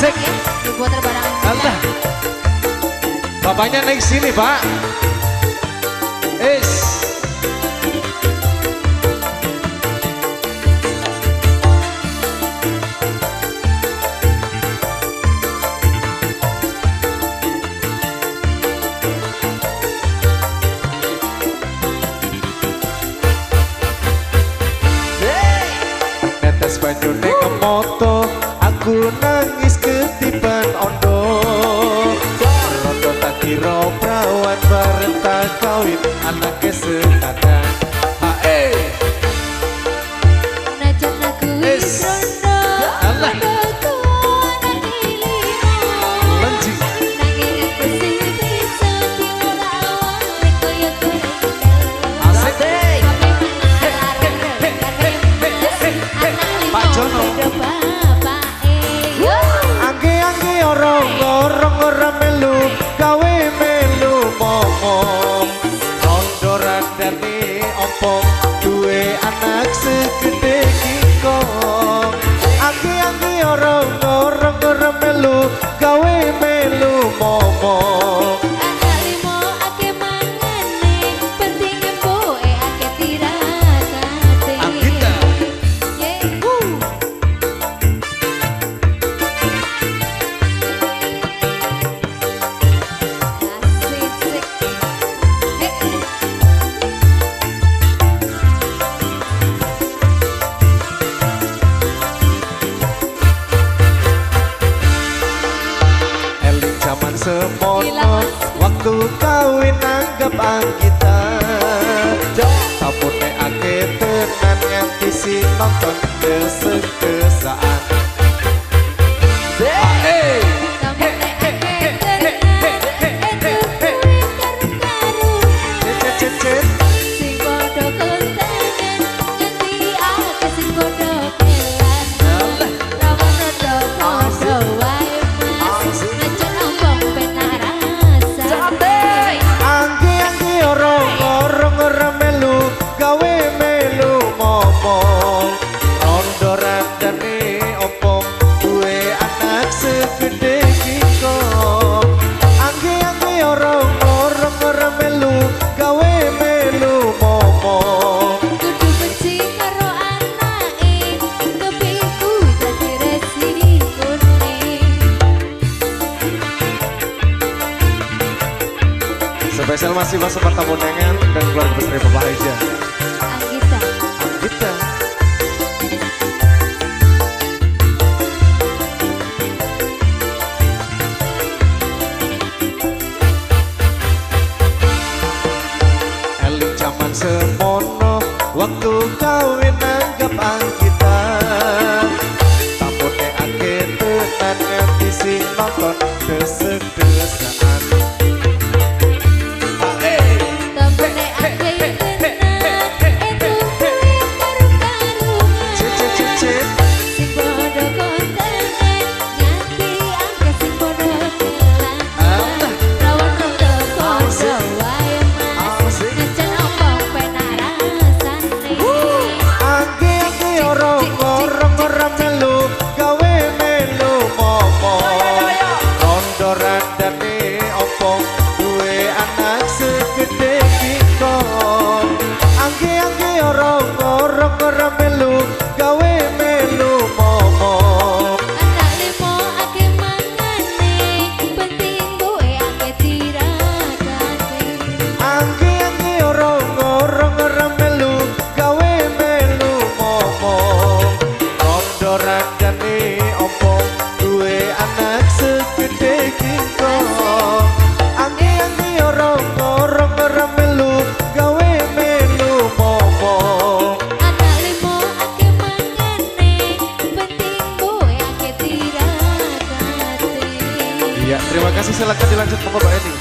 Asik. Dibuat terbarang. Allah. Bapaknya naik sini, Pak. Netes banyu ning moto, aku nangis ketiban ondo. Rondo tak kira prawan bareng tak kawin, anake sekadan. Hae. Najan aku rondo. Allah. Lenji. Asik. Pak Jono. Angge-angge orang melu, gawe melu momong. Rondo randane ompong, duwe anak segede kingkong. Angge-angge orang melu, gawe melu momong. Anak limo ake mangane, penting empoe ake tirakate. Anggita. Eling zaman semono, waktu kawin anggap anggita. Sapune ake tenan nganti si nonton kesek-kesaan. Spesial masih Mas Separta Bonengan dan keluarga besar Bapak Haja. Anggita. Anggita. Eling zaman semono, waktu kawin anggap anggita. Tampune ake tenan nganti si nonton desek-desekan. Terima kasih, silakan dilanjut Bapak Edi.